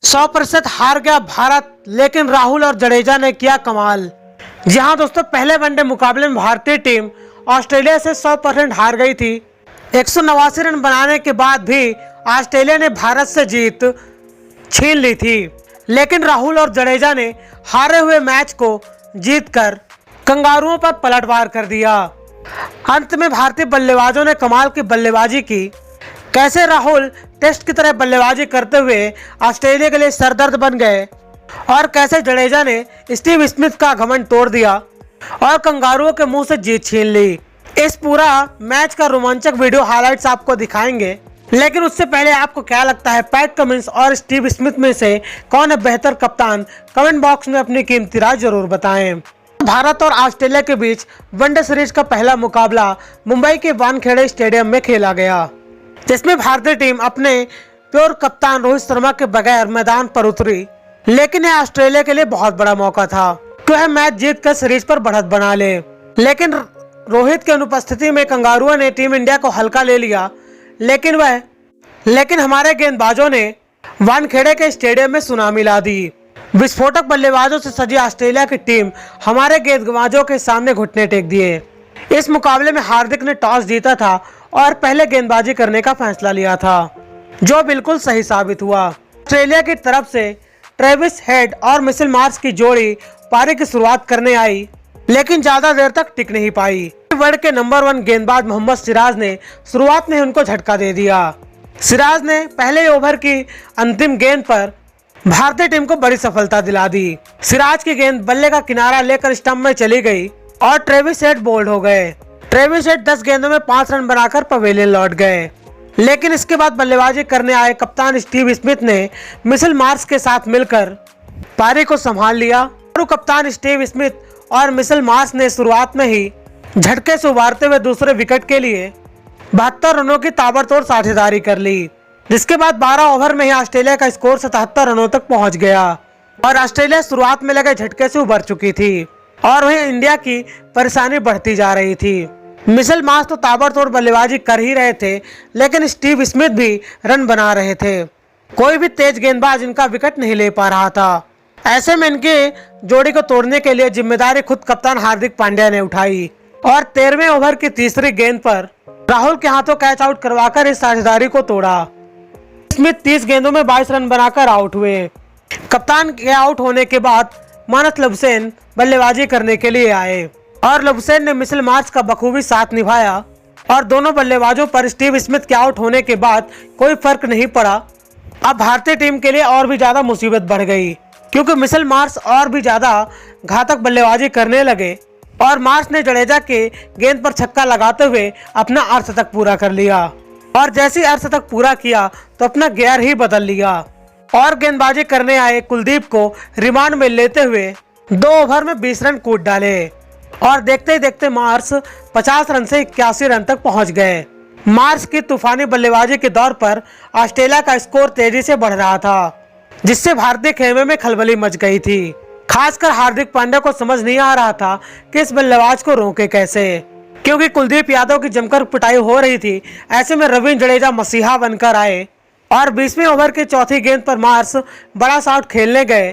%100% हार गया भारत, लेकिन राहुल और जडेजा ने किया कमाल। जी हाँ दोस्तों, पहले वनडे मुकाबले में भारतीय टीम ऑस्ट्रेलिया से 100% हार गई थी। 189 रन बनाने के बाद भी ऑस्ट्रेलिया ने भारत से जीत छीन ली थी, लेकिन राहुल और जडेजा ने हारे हुए मैच को जीतकर कंगारुओं पर पलटवार कर दिया। अंत में भारतीय बल्लेबाजों ने कमाल की बल्लेबाजी की। कैसे राहुल टेस्ट की तरह बल्लेबाजी करते हुए ऑस्ट्रेलिया के लिए सरदर्द बन गए और कैसे जडेजा ने स्टीव स्मिथ का घमंड तोड़ दिया और कंगारुओं के मुंह से जीत छीन ली। इस पूरा मैच का रोमांचक वीडियो हाइलाइट्स आपको दिखाएंगे, लेकिन उससे पहले आपको क्या लगता है पैट कमिंस और स्टीव स्मिथ में से कौन है बेहतर कप्तान? कमेंट बॉक्स में अपनी कीमती राय जरूर बताएं। भारत और ऑस्ट्रेलिया के बीच वनडे सीरीज का पहला मुकाबला मुंबई के वानखेड़े स्टेडियम में खेला गया, जिसमें भारतीय टीम अपने प्योर कप्तान रोहित शर्मा के बगैर मैदान पर उतरी। लेकिन यह ऑस्ट्रेलिया के लिए बहुत बड़ा मौका था कि वह मैच जीत कर सीरीज पर बढ़त बना ले, लेकिन रोहित की अनुपस्थिति में कंगारुओं ने टीम इंडिया को हल्का ले लिया। लेकिन हमारे गेंदबाजों ने वानखेड़े के स्टेडियम में सुनामी ला दी। विस्फोटक बल्लेबाजों से सजी ऑस्ट्रेलिया की टीम हमारे गेंदबाजों के सामने घुटने टेक दिए। इस मुकाबले में हार्दिक ने टॉस जीता था और पहले गेंदबाजी करने का फैसला लिया था, जो बिल्कुल सही साबित हुआ। ऑस्ट्रेलिया की तरफ से ट्रेविस हेड और मिचेल मार्श की जोड़ी पारी की शुरुआत करने आई, लेकिन ज्यादा देर तक टिक नहीं पाई। वर्ल्ड के नंबर 1 गेंदबाज मोहम्मद सिराज ने शुरुआत में उनको झटका दे दिया। सिराज ने पहले ओवर की अंतिम गेंद पर भारतीय टीम को बड़ी सफलता दिला दी। सिराज की गेंद बल्ले का किनारा लेकर स्टंप में चली गई और ट्रेविस हेड बोल्ड हो गए। ट्रेविस हेड 10 गेंदों में 5 रन बनाकर पवेलियन लौट गए, लेकिन इसके बाद बल्लेबाजी करने आए कप्तान स्टीव स्मिथ ने मिचेल मार्श के साथ मिलकर पारी को संभाल लिया। और कप्तान स्टीव स्मिथ और मिचेल मार्श ने शुरुआत में ही झटके से उबारते हुए दूसरे विकेट के लिए 72 रनों की ताबड़तोड़ साझेदारी कर ली, जिसके बाद 12 ओवर में ही ऑस्ट्रेलिया का स्कोर 77 रनों तक पहुंच गया और ऑस्ट्रेलिया शुरुआत में लगे झटके से उबर चुकी थी और वहीं इंडिया की परेशानी बढ़ती जा रही थी। मिचेल मार्श तो ताबड़तोड़ बल्लेबाजी कर ही रहे थे, लेकिन स्टीव स्मिथ भी रन बना रहे थे। कोई भी तेज गेंदबाज इनका विकेट नहीं ले पा रहा था। ऐसे में इनकी जोड़ी को तोड़ने के लिए जिम्मेदारी खुद कप्तान हार्दिक पांड्या ने उठाई और 13वें ओवर की तीसरी गेंद पर राहुल के हाथों कैच आउट करवाकर इस साझेदारी को तोड़ा। स्मिथ 30 गेंदों में 22 रन बनाकर आउट हुए। कप्तान के आउट होने के बाद मानस लबुशेन बल्लेबाजी करने के लिए आए और लबुशेन ने मिचेल मार्श का बखूबी साथ निभाया और दोनों बल्लेबाजों पर स्टीव स्मिथ के आउट होने के बाद कोई फर्क नहीं पड़ा। अब भारतीय टीम के लिए और भी ज्यादा मुसीबत बढ़ गई, क्योंकि मिचेल मार्श और भी ज्यादा घातक बल्लेबाजी करने लगे और मार्श ने जडेजा के गेंद पर छक्का लगाते हुए अपना अर्धशतक पूरा कर लिया और जैसे ही अर्धशतक पूरा किया तो अपना गियर ही बदल लिया और गेंदबाजी करने आए कुलदीप को रिमांड में लेते हुए 2 ओवर में 20 रन कूद डाले और देखते ही देखते मार्श 50 रन से 81 रन तक पहुंच गए। मार्श की तूफानी बल्लेबाजी के दौर पर ऑस्ट्रेलिया का स्कोर तेजी से बढ़ रहा था, जिससे भारतीय खेमे में खलबली मच गई थी। खासकर हार्दिक पांड्या को समझ नहीं आ रहा था कि इस बल्लेबाज को रोके कैसे, क्योंकि कुलदीप यादव की जमकर पिटाई हो रही थी। ऐसे में रविंद्र जडेजा मसीहा बनकर आए और 20वें ओवर की चौथी गेंद पर मार्श बड़ा शॉट खेलने गए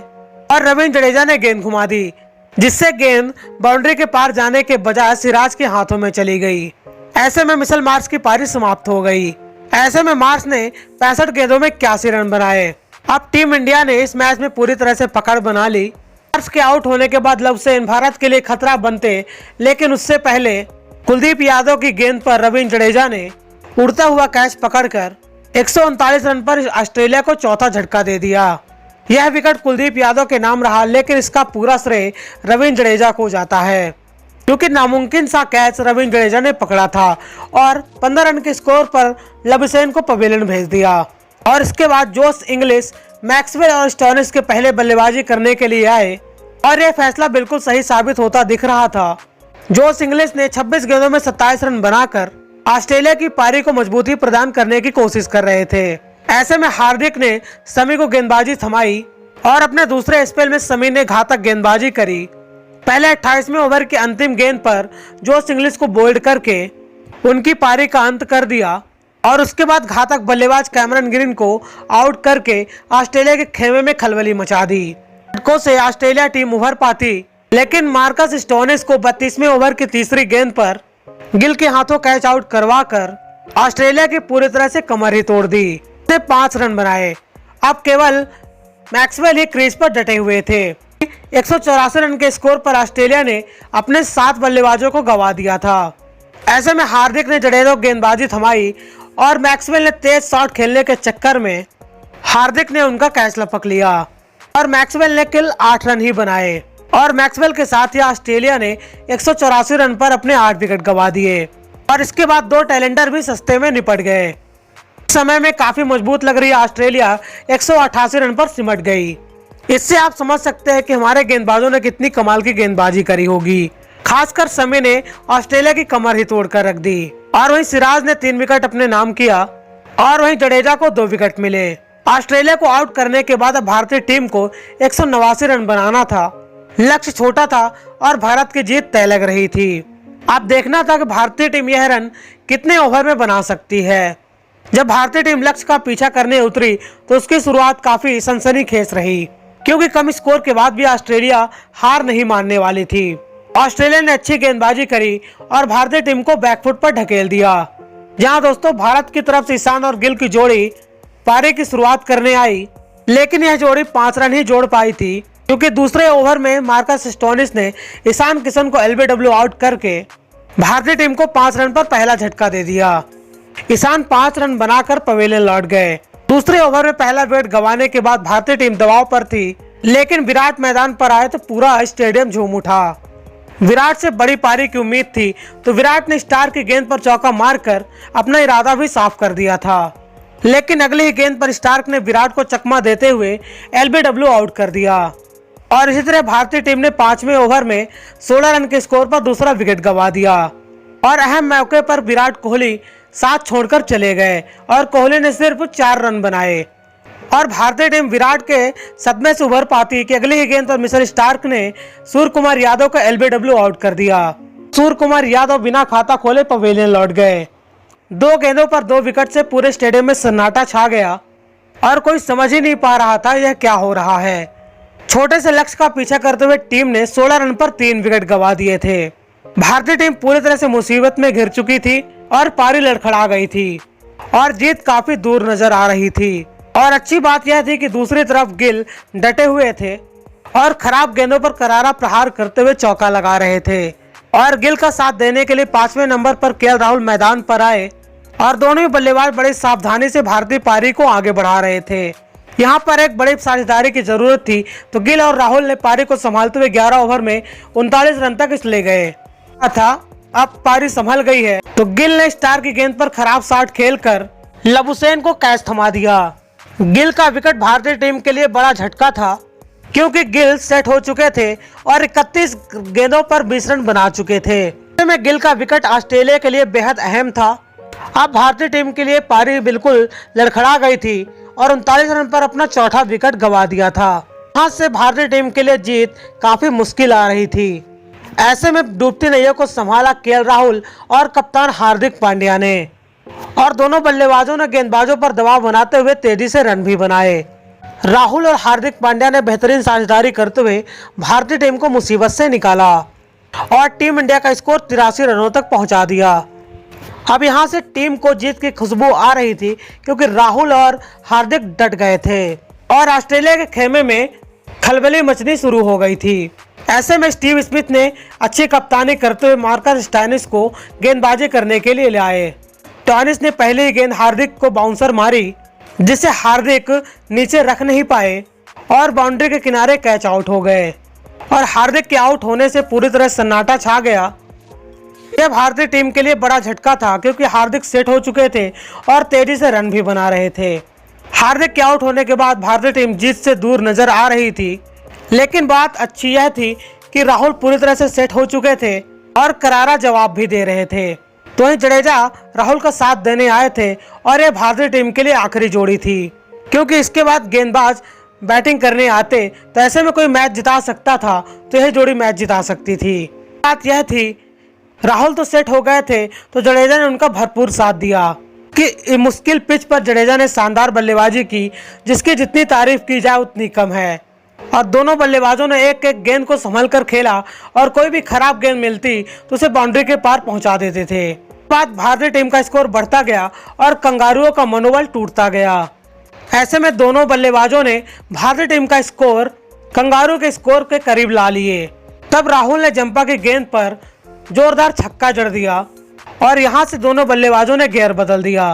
और रविंद्र जडेजा ने गेंद घुमा दी, जिससे गेंद बाउंड्री के पार जाने के बजाय सिराज के हाथों में चली गई। ऐसे में मिचेल मार्श की पारी समाप्त हो गई। ऐसे में मार्श ने 65 गेंदों में 81 रन बनाए। अब टीम इंडिया ने इस मैच में पूरी तरह से पकड़ बना ली। मार्श के आउट होने के बाद लबुशेन भारत के लिए खतरा बनते, लेकिन उससे पहले कुलदीप यादव की गेंद पर रविंद्र जडेजा ने उड़ता हुआ कैच पकड़कर 139 रन पर ऑस्ट्रेलिया को चौथा झटका दे दिया। यह विकेट कुलदीप यादव के नाम रहा, लेकिन इसका पूरा श्रेय रविंद्र जडेजा को जाता है, क्योंकि नामुमकिन सा कैच रविंद्र जडेजा ने पकड़ा था और 15 रन के स्कोर पर लबुशेन को पवेलियन भेज दिया। और इसके बाद जोश इंग्लिश, मैक्सवेल और स्टोनिस के पहले बल्लेबाजी करने के लिए आए और यह फैसला बिल्कुल सही साबित होता दिख रहा था। जोश इंग्लिश ने 26 गेंदों में 27 रन बनाकर ऑस्ट्रेलिया की पारी को मजबूती प्रदान करने की कोशिश कर रहे थे। ऐसे में हार्दिक ने समी को गेंदबाजी थमाई और अपने दूसरे स्पेल में समी ने घातक गेंदबाजी करी। पहले 28वें ओवर की अंतिम गेंद पर जोश इंग्लिश को बोल्ड करके उनकी पारी का अंत कर दिया और उसके बाद घातक बल्लेबाज कैमरन ग्रीन को आउट करके ऑस्ट्रेलिया के खेमे में खलबली मचा दी। झटकों से ऑस्ट्रेलिया टीम उभर पाती, लेकिन मार्कस स्टोनिस को 32वें ओवर की तीसरी गेंद पर गिल के हाथों कैच आउट करवाकर ऑस्ट्रेलिया की पूरी तरह से कमर ही तोड़ दी। 5 रन बनाए। अब केवल मैक्सवेल ही क्रीज पर डटे हुए थे। 184 रन के स्कोर पर ऑस्ट्रेलिया ने अपने 7 बल्लेबाजों को गंवा दिया था। ऐसे में हार्दिक ने जडेजा गेंदबाजी थमाई और मैक्सवेल ने तेज शॉट खेलने के चक्कर में हार्दिक ने उनका कैच लपक लिया और मैक्सवेल ने केवल 8 रन ही बनाए और मैक्सवेल के साथ ही ऑस्ट्रेलिया ने 184 रन पर अपने 8 विकेट गंवा दिए और इसके बाद 2 टैलेंडर भी सस्ते में निपट गए। इस समय में काफी मजबूत लग रही ऑस्ट्रेलिया 188 रन पर सिमट गई। इससे आप समझ सकते हैं कि हमारे गेंदबाजों ने कितनी कमाल की गेंदबाजी करी होगी। खासकर शमी ने ऑस्ट्रेलिया की कमर ही तोड़कर रख दी और वहीं सिराज ने 3 विकेट अपने नाम किया और वहीं जडेजा को 2 विकेट मिले। ऑस्ट्रेलिया को आउट करने के बाद अब भारतीय टीम को 189 रन बनाना था। लक्ष्य छोटा था और भारत की जीत तय लग रही थी। अब देखना था कि भारतीय टीम यह रन कितने ओवर में बना सकती है। जब भारतीय टीम लक्ष्य का पीछा करने उतरी तो उसकी शुरुआत काफी सनसनीखेज रही, क्योंकि कम स्कोर के बाद भी ऑस्ट्रेलिया हार नहीं मानने वाली थी। ऑस्ट्रेलिया ने अच्छी गेंदबाजी करी और भारतीय टीम को बैकफुट पर ढकेल दिया। जहां दोस्तों भारत की तरफ से ईशान और गिल की जोड़ी पारी की शुरुआत करने आई, लेकिन यह जोड़ी 5 रन ही जोड़ पाई थी, क्योंकि दूसरे ओवर में मार्कस स्टोनिस ने ईशान किशन को एलबीडब्ल्यू आउट करके भारतीय टीम को 5 रन पर पहला झटका दे दिया। ईशान 5 रन बनाकर पवेलियन लौट गए। दूसरे ओवर में पहला विकेट गंवाने के बाद भारतीय टीम दबाव पर थी, लेकिन विराट मैदान पर आए तो पूरा स्टेडियम झूम उठा। विराट से बड़ी पारी की उम्मीद थी, तो विराट ने स्टार की गेंद पर चौका मारकर अपना इरादा भी साफ कर दिया था, लेकिन अगली ही गेंद पर स्टार्क ने विराट को चकमा देते हुए एलबीडब्ल्यू आउट कर दिया और इसी तरह भारतीय टीम ने 5वें ओवर में 16 रन के स्कोर पर दूसरा विकेट गंवा दिया और अहम मौके पर विराट कोहली साथ छोड़कर चले गए और कोहली ने सिर्फ 4 रन बनाए और भारतीय टीम विराट के सदमे से उभर पाती कि अगली ही गेंद पर मिचेल स्टार्क ने सूर्य कुमार यादव को एलबीडब्ल्यू आउट कर दिया। सूर्य कुमार यादव बिना खाता खोले पवेलियन लौट गए। 2 गेंदों पर 2 विकेट से पूरे स्टेडियम में सन्नाटा छा गया और कोई समझ ही नहीं पा रहा था यह क्या हो रहा है। छोटे से लक्ष्य का पीछा करते हुए टीम ने 16 रन पर 3 विकेट गंवा दिए थे। भारतीय टीम पूरी तरह से मुसीबत में घिर चुकी थी और पारी लड़खड़ा गई थी और जीत काफी दूर नजर आ रही थी। और अच्छी बात यह थी कि दूसरी तरफ गिल डटे हुए थे और खराब गेंदों पर करारा प्रहार करते हुए चौका लगा रहे थे और गिल का साथ देने के लिए 5वें नंबर पर केएल राहुल मैदान पर आए और दोनों ही बल्लेबाज बड़ी सावधानी से भारतीय पारी को आगे बढ़ा रहे थे। यहाँ पर एक बड़ी साझेदारी की जरूरत थी, तो गिल और राहुल ने पारी को संभालते हुए 11 ओवर में 39 रन तक ले गए था। अब पारी संभल गई है तो गिल ने स्टार की गेंद पर खराब शॉट खेलकर लबुशेन को कैच थमा दिया। गिल का विकेट भारतीय टीम के लिए बड़ा झटका था, क्योंकि गिल सेट हो चुके थे और 31 गेंदों पर 20 रन बना चुके थे। ऐसे में गिल का विकेट ऑस्ट्रेलिया के लिए बेहद अहम था। अब भारतीय टीम के लिए पारी बिल्कुल लड़खड़ा गई थी और 39 रन पर अपना चौथा विकेट गंवा दिया था। यहाँ से भारतीय टीम के लिए जीत काफी मुश्किल आ रही थी। ऐसे में डूबती नैया को संभाला केएल राहुल और कप्तान हार्दिक पांड्या ने और दोनों बल्लेबाजों ने गेंदबाजों पर दबाव बनाते हुए तेजी से रन भी बनाए। राहुल और हार्दिक पांड्या ने बेहतरीन साझेदारी करते हुए भारतीय टीम को मुसीबत से निकाला और टीम इंडिया का स्कोर 83 रनों तक पहुंचा दिया। अब यहां से टीम को जीत की खुशबू आ रही थी, क्योंकि राहुल और हार्दिक डट गए थे और ऑस्ट्रेलिया के खेमे में खलबली मचनी शुरू हो गई थी। ऐसे में स्टीव स्मिथ ने अच्छी कप्तानी करते हुए मार्कस स्टोनिस को गेंदबाजी करने के लिए लाए। स्टोनिस ने पहली गेंद हार्दिक को बाउंसर मारी, जिसे हार्दिक नीचे रख नहीं पाए और बाउंड्री के किनारे कैच आउट हो गए और हार्दिक के आउट होने से पूरी तरह सन्नाटा छा गया। यह भारतीय टीम के लिए बड़ा झटका था, क्योंकि हार्दिक सेट हो चुके थे और तेजी से रन भी बना रहे थे। हार्दिक के आउट होने के बाद भारतीय टीम जीत से दूर नजर आ रही थी, लेकिन बात अच्छी यह थी कि राहुल पूरी तरह से सेट हो चुके थे और करारा जवाब भी दे रहे थे। तो वहीं जडेजा राहुल का साथ देने आए थे और यह भारतीय टीम के लिए आखिरी जोड़ी थी, क्योंकि इसके बाद गेंदबाज बैटिंग करने आते तो ऐसे में कोई मैच जिता सकता था, तो यह जोड़ी मैच जिता सकती थी। बात यह थी राहुल तो सेट हो गए थे, तो जडेजा ने उनका भरपूर साथ दिया कि मुश्किल पिच पर जडेजा ने शानदार बल्लेबाजी की, जिसकी जितनी तारीफ की जाए उतनी कम है। और दोनों बल्लेबाजों ने एक एक गेंद को संभल कर खेला और कोई भी खराब गेंद मिलती तो उसे बाउंड्री के पार पहुंचा देते थे। बाद भारतीय टीम का स्कोर बढ़ता गया और कंगारुओं का मनोबल टूटता गया। ऐसे में दोनों बल्लेबाजों ने भारतीय टीम का स्कोर कंगारू के स्कोर के करीब ला लिए। तब राहुल ने जंपा की गेंद पर जोरदार छक्का जड़ दिया और यहां से दोनों बल्लेबाजों ने गियर बदल दिया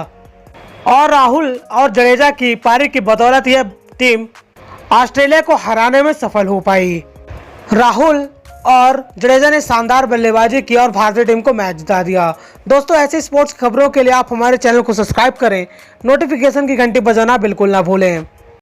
और राहुल और जडेजा की पारी की बदौलत यह टीम ऑस्ट्रेलिया को हराने में सफल हो पाई। राहुल और जडेजा ने शानदार बल्लेबाजी की और भारतीय टीम को मैच जिता दिया। दोस्तों, ऐसी स्पोर्ट्स खबरों के लिए आप हमारे चैनल को सब्सक्राइब करें, नोटिफिकेशन की घंटी बजाना बिल्कुल ना भूलें।